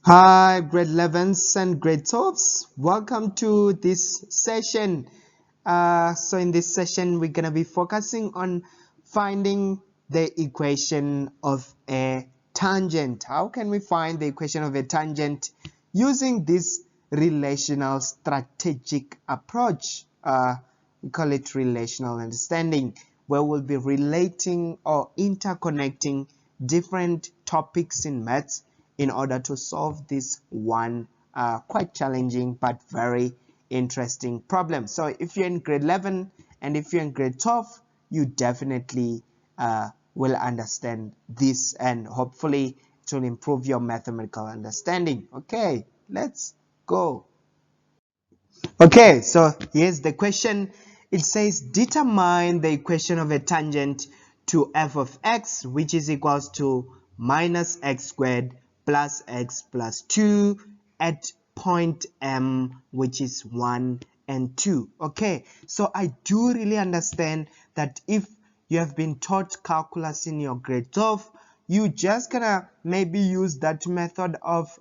Hi, grade 11s and grade 12s. Welcome to this session. So in this session, we're going to be focusing on finding the equation of a tangent. How can we find the equation of a tangent using this relational strategic approach? We call it relational understanding, where we'll be relating or interconnecting different topics in maths in order to solve this one quite challenging but very interesting problem. So if you're in grade 11 and if you're in grade 12, you definitely will understand this, and hopefully it will improve your mathematical understanding. Okay, let's go. Okay, so here's the question. It says determine the equation of a tangent to f of x, which is equals to minus x squared plus x plus 2 at point M, which is 1 and 2. Okay, so I do really understand that if you have been taught calculus in your grade 12, you just gonna maybe use that method of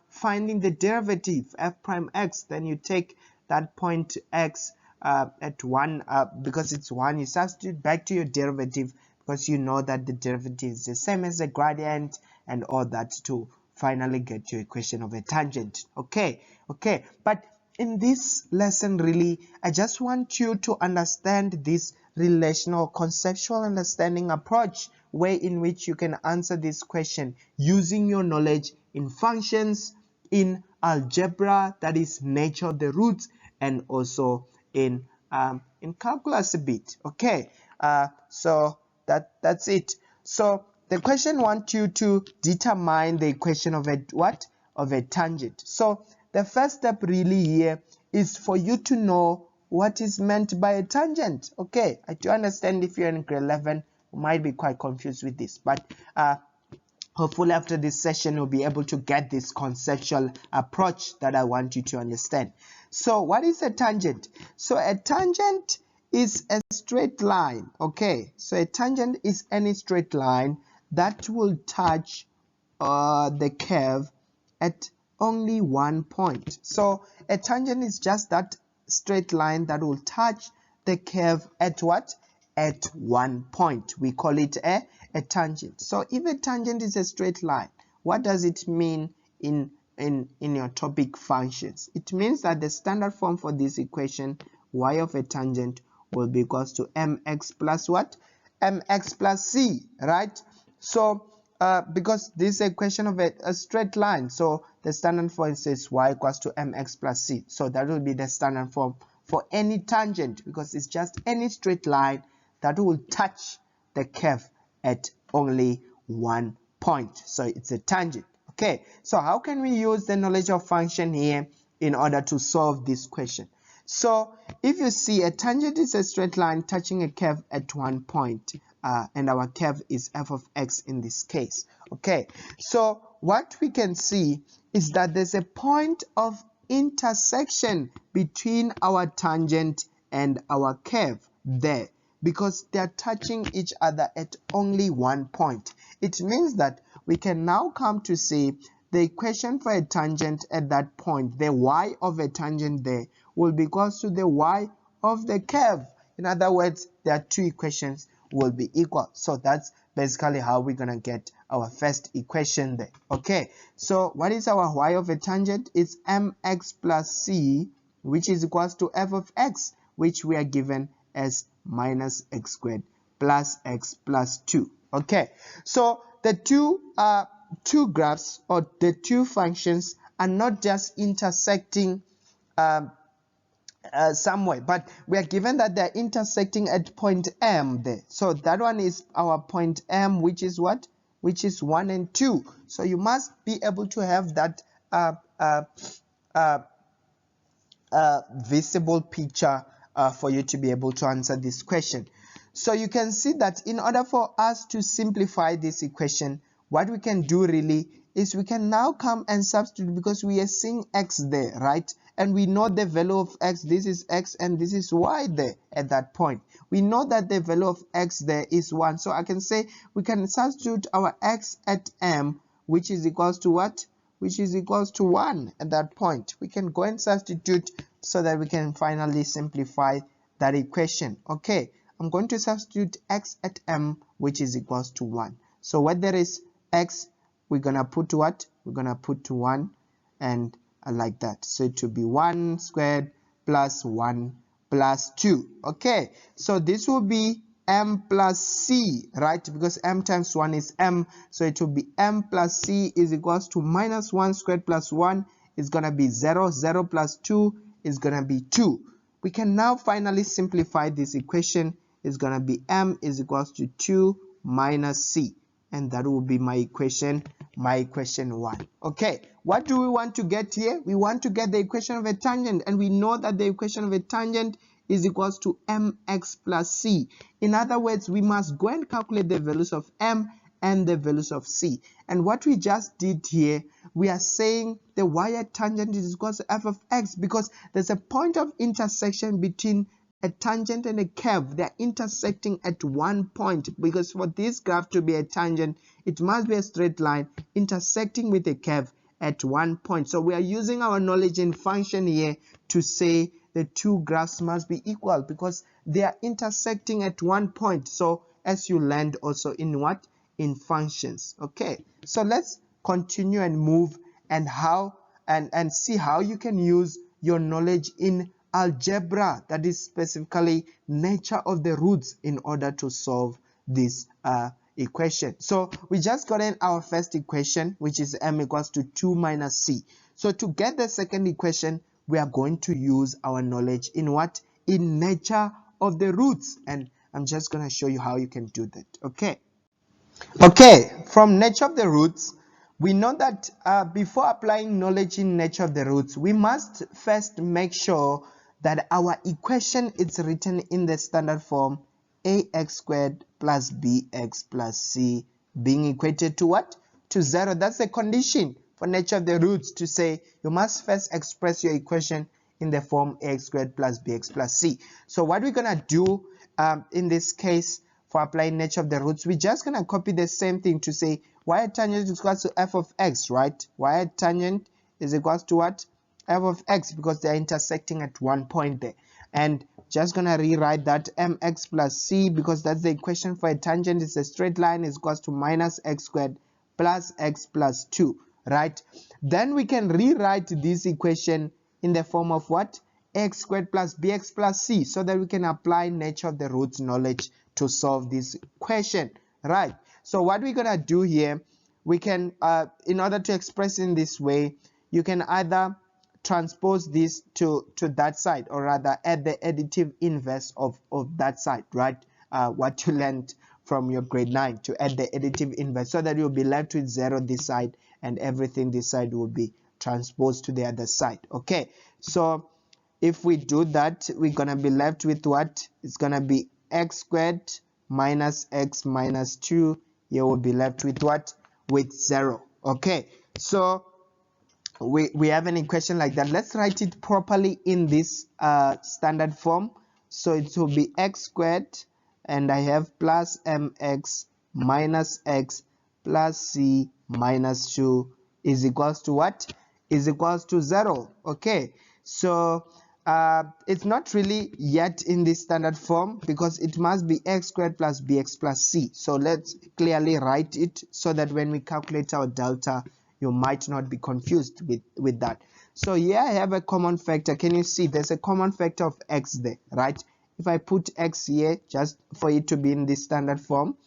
finding the derivative f prime x. Then you take that point x at 1, because it's 1, you substitute back to your derivative because you know that the derivative is the same as the gradient and all that to finally get your equation of a tangent. Okay, but in this lesson, really, I just want you to understand this relational conceptual understanding approach, way in which you can answer this question using your knowledge in functions, in algebra, that is nature of the roots, and also in calculus a bit. Okay, so that's it. So the question wants you to determine the equation of a what? Of a tangent. So the first step really here is for you to know what is meant by a tangent. Okay, I do understand if you're in grade 11, you might be quite confused with this, but hopefully after this session you'll be able to get this conceptual approach that I want you to understand. So what is a tangent? So a tangent is a straight line. Okay, so a tangent is any straight line that will touch the curve at only one point. So a tangent is just that straight line that will touch the curve at what? At one point. We call it a tangent. So if a tangent is a straight line, what does it mean in your topic functions? It means that the standard form for this equation, y of a tangent, will be equals to mx plus what? Mx plus c, right? So because this is a question of a straight line, so the standard form says y equals to mx plus c. So that will be the standard form for any tangent, because it's just any straight line that will touch the curve at only one point. So it's a tangent. Okay, so how can we use the knowledge of function here in order to solve this question? So if you see, a tangent is a straight line touching a curve at one point, and our curve is f of x in this case. Okay, so what we can see is that there's a point of intersection between our tangent and our curve there, because they are touching each other at only one point. It means that we can now come to say the equation for a tangent at that point, the y of a tangent there, will be equals to the y of the curve. In other words, there are two equations will be equal. So that's basically how we're going to get our first equation there. Okay, so what is our y of a tangent? It's mx plus c, which is equals to f of x, which we are given as minus x squared plus x plus 2. Okay, so the two graphs, or the two functions, are not just intersecting somewhere, but we are given that they're intersecting at point M there. So that one is our point M, which is what? Which is 1 and 2. So you must be able to have that visible picture for you to be able to answer this question. So you can see that in order for us to simplify this equation, what we can do really is we can now come and substitute, because we are seeing x there, right? And we know the value of x, this is x and this is y there at that point. We know that the value of x there is 1. So I can say we can substitute our x at m, which is equals to what? which is equals to 1 at that point. We can go and substitute so that we can finally simplify that equation. Okay, I'm going to substitute x at m, which is equals to 1. So what there is x, we're gonna put what? We're gonna put to 1 and like that. So it will be 1 squared plus 1 plus 2. Okay, so this will be m plus c, right? Because m times 1 is m, so it will be m plus c is equals to minus 1 squared plus 1 is gonna be 0. 0 plus 2 is gonna be 2. We can now finally simplify this equation. Is gonna be m is equals to 2 minus c, and that will be my equation 1. Okay, what do we want to get here? We want to get the equation of a tangent, and we know that the equation of a tangent is equals to mx plus c. In other words, we must go and calculate the values of m and the values of c. And what we just did here, we are saying the y tangent is equals to f of x, because there's a point of intersection between a tangent and a curve. They are intersecting at one point, because for this graph to be a tangent, it must be a straight line intersecting with a curve at one point. So we are using our knowledge in function here to say the two graphs must be equal because they are intersecting at one point. So as you learned also in what? In functions. Okay, so let's continue and move and see how you can use your knowledge in algebra, that is specifically nature of the roots, in order to solve this equation. So we just got in our first equation, which is m equals to 2 minus c. So to get the second equation, we are going to use our knowledge in what? In nature of the roots, and I'm just going to show you how you can do that. Okay, from nature of the roots, we know that before applying knowledge in nature of the roots, we must first make sure that our equation is written in the standard form ax squared plus bx plus c being equated to what? To 0. That's the condition for nature of the roots, to say you must first express your equation in the form ax squared plus bx plus c. So what we're going to do in this case for applying nature of the roots, we're just going to copy the same thing to say y tangent is equal to f of x, right? Y tangent is equal to what? F of x, because they are intersecting at one point there. And just gonna rewrite that mx plus c, because that's the equation for a tangent. It's a straight line, is equals to minus x squared plus x plus 2, right? Then we can rewrite this equation in the form of what? X squared plus bx plus c, so that we can apply nature of the roots knowledge to solve this question, right? So what we're gonna do here, we can in order to express in this way, you can either transpose this to that side, or rather add the additive inverse of that side, right? What you learned from your grade 9, to add the additive inverse, so that you'll be left with 0 this side and everything this side will be transposed to the other side. Okay, so if we do that, we're gonna be left with what? It's gonna be x squared minus x minus 2. You will be left with what? With 0. Okay, so we have an equation like that. Let's write it properly in this standard form. So it will be x squared, and I have plus mx minus x plus c minus 2 is equals to what? Is equals to 0. Okay, so it's not really yet in this standard form, because it must be x squared plus bx plus c. So let's clearly write it so that when we calculate our delta, you might not be confused with that. So here I have a common factor. Can you see there's a common factor of x there, right? If I put x here just for it to be in this standard form,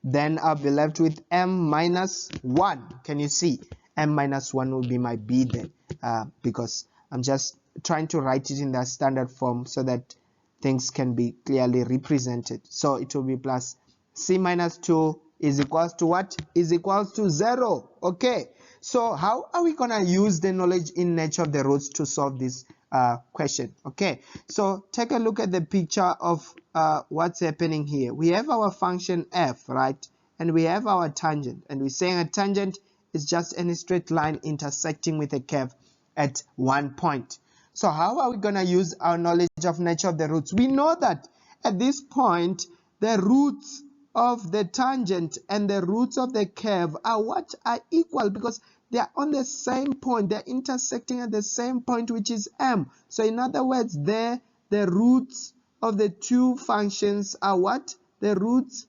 then I'll be left with m minus 1. Can you see? M minus 1 will be my b there, because I'm just trying to write it in that standard form so that things can be clearly represented. So it will be plus c minus 2 is equals to what? Is equals to 0. Okay, so how are we gonna use the knowledge in nature of the roots to solve this question? Okay, so take a look at the picture of what's happening here. We have our function f, right? And we have our tangent, and we're saying a tangent is just any straight line intersecting with a curve at one point. So how are we going to use our knowledge of nature of the roots? We know that at this point, the roots of the tangent and the roots of the curve are what? Are equal, because they are on the same point. They're intersecting at the same point, which is M. So in other words, the roots of the two functions are what? The roots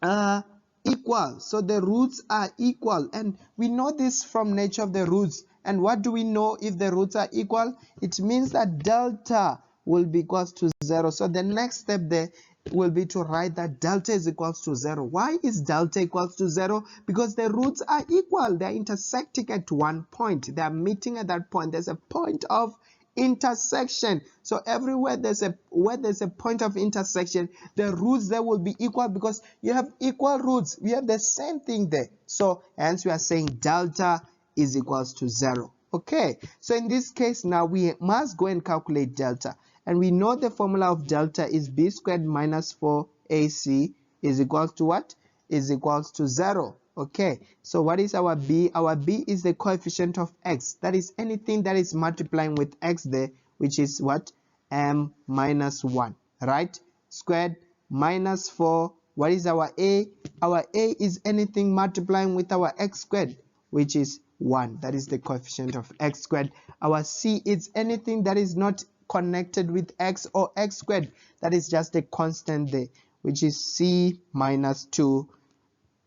are equal. So the roots are equal, and we know this from nature of the roots. And what do we know if the roots are equal? It means that delta will be equals to 0. So the next step there will be to write that delta is equals to 0. Why is delta equals to 0? Because the roots are equal. They are intersecting at one point. They are meeting at that point. There's a point of intersection. So everywhere there's a point of intersection, the roots there will be equal, because you have equal roots. We have the same thing there. So hence we are saying delta is equals to 0. Okay, so in this case now we must go and calculate delta, and we know the formula of delta is b squared minus 4ac is equals to what? Is equals to 0. Okay, so what is our b? Our b is the coefficient of x. That is anything that is multiplying with x there, which is what? M minus 1, right? Squared minus 4. What is our a? Our a is anything multiplying with our x squared, which is 1. That is the coefficient of x squared. Our c is anything that is not connected with x or x squared. That is just a constant there, which is c minus 2.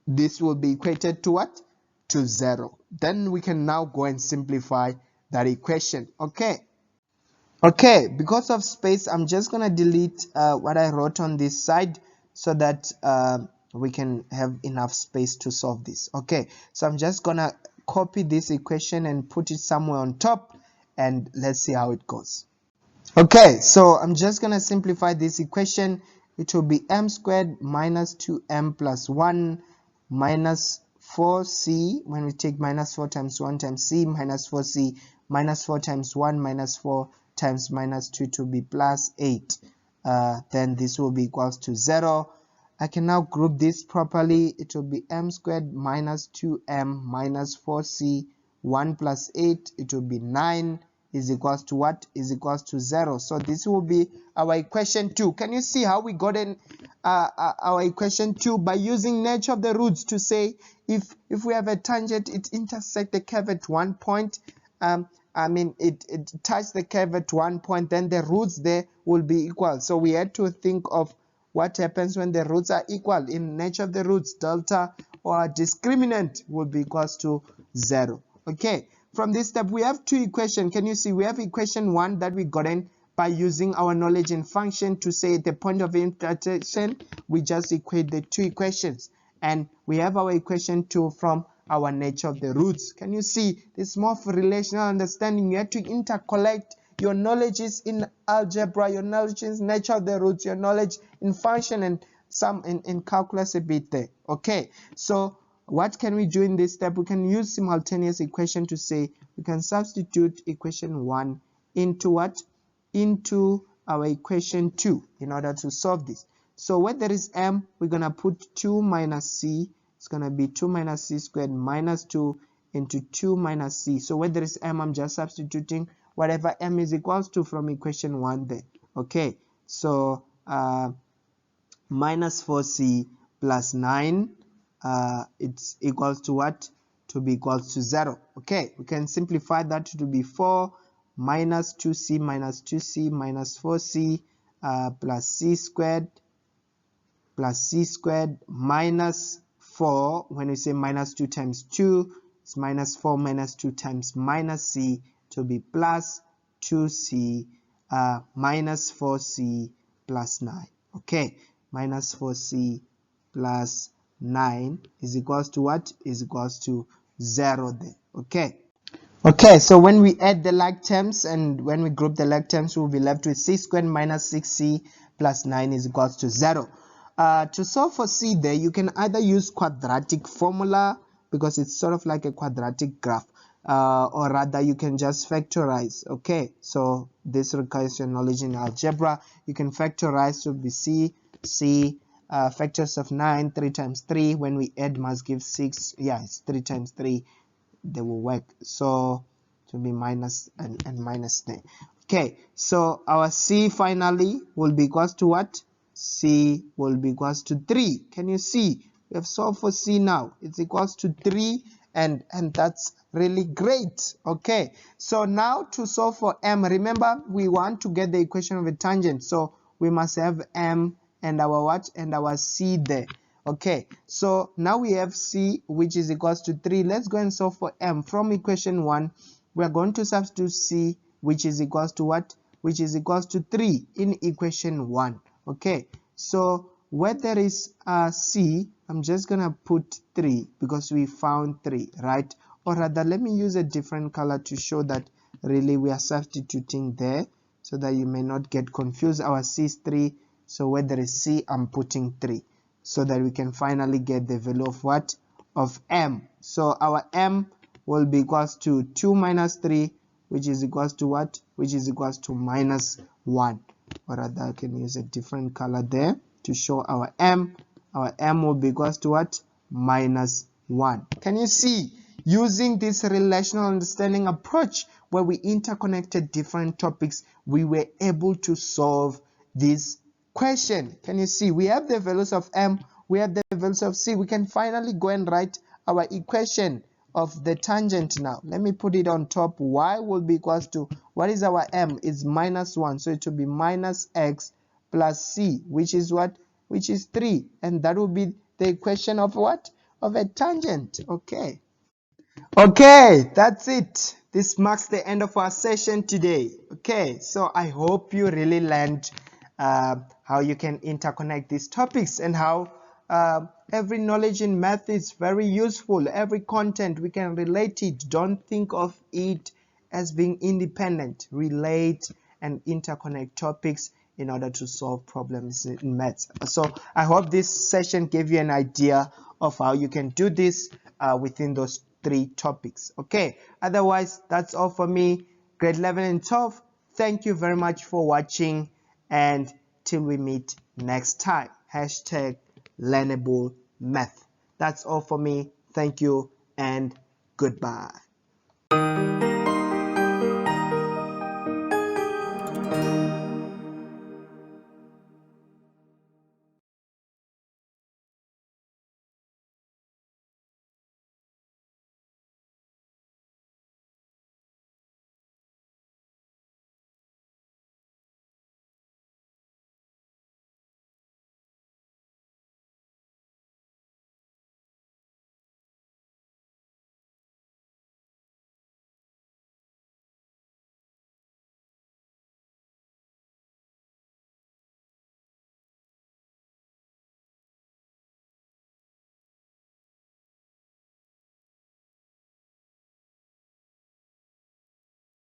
This will be equated to what? To 0. Then we can now go and simplify that equation. Okay, because of space, I'm just gonna delete what I wrote on this side, so that we can have enough space to solve this. Okay, so I'm just gonna copy this equation and put it somewhere on top, and let's see how it goes. Okay, so I'm just gonna simplify this equation. It will be m squared minus 2m plus 1 minus 4c. When we take minus 4 times 1 times c, minus 4c, minus 4 times 1 minus 4 times minus 2 to be plus 8. Then this will be equals to 0. I can now group this properly. It will be m squared minus 2m minus 4c, 1 plus 8. It will be 9 is equals to what? Is equals to 0. So this will be our equation 2. Can you see how we got in our equation 2? By using nature of the roots to say if we have a tangent, it intersects the curve at one point. It touches the curve at one point, then the roots there will be equal. So we had to think of what happens when the roots are equal. In nature of the roots, delta or discriminant will be equals to 0. Okay, from this step we have two equations. Can you see? We have equation 1 that we gotten by using our knowledge in function to say the point of intersection. We just equate the two equations, and we have our equation 2 from our nature of the roots. Can you see? This more of relational understanding. You have to intercollect your knowledge is in algebra, your knowledge is nature of the roots, your knowledge in function, and some in calculus a bit there. Okay, so what can we do in this step? We can use simultaneous equation to say we can substitute equation 1 into what? Into our equation 2 in order to solve this. So where there is m, we're gonna put 2 minus c. It's gonna be 2 minus c squared minus 2 into 2 minus c. So where there is m, I'm just substituting whatever m is equals to from equation 1 there. Okay, so minus 4c plus 9, it's equals to what? To be equals to 0. Okay, we can simplify that to be 4 minus 2c minus 2c minus 4c plus c squared minus 4. When we say minus 2 times 2, it's minus 4 minus 2 times minus c to be plus 2c minus 4c plus 9. Okay, minus 4c plus 9 is equals to what? Is equals to 0 there. Okay, so when we add the like terms and when we group the like terms, we'll be left with c squared minus 6c plus 9 is equals to 0. To solve for c there, you can either use quadratic formula, because it's sort of like a quadratic graph, or rather you can just factorize. Okay, so this requires your knowledge in algebra. You can factorize to be c factors of 9, 3 times 3. When we add must give 6. Yeah, it's 3 times 3. They will work. So to be minus and minus 10. Okay, so our c finally will be equals to what? C will be equals to 3. Can you see? We have solved for c now. It's equals to 3, and that's really great. Okay, so now to solve for m, remember we want to get the equation of a tangent, so we must have m and our what, and our c there. Okay, so now we have c, which is equals to 3. Let's go and solve for m. From equation 1 we are going to substitute c, which is equals to what, which is equals to 3 in equation 1. Okay, so where there is c, I'm just gonna put 3 because we found 3, right? Or rather, let me use a different color to show that really we are substituting there, so that you may not get confused. Our c is 3, so where there is c, I'm putting 3, so that we can finally get the value of what, of m. So our m will be equals to 2 minus 3, which is equals to what, which is equals to minus 1. Or rather, I can use a different color there to show our m. Our m will be equals to what, minus 1. Can you see, using this relational understanding approach where we interconnected different topics, we were able to solve this question. Can you see, we have the values of m, we have the values of c. We can finally go and write our equation of the tangent now. Let me put it on top. Y will be equals to, what is our m? It's minus 1, so it will be minus x plus c, which is what, which is 3, and that will be the equation of what, of a tangent. Okay, that's it. This marks the end of our session today. Okay, so I hope you really learned how you can interconnect these topics, and how every knowledge in math is very useful. Every content, we can relate it. Don't think of it as being independent. Relate and interconnect topics in order to solve problems in maths. So I hope this session gave you an idea of how you can do this within those 3 topics. Okay, otherwise that's all for me. Grade 11 and 12, thank you very much for watching, and till we meet next time, hashtag learnable math. That's all for me. Thank you and goodbye.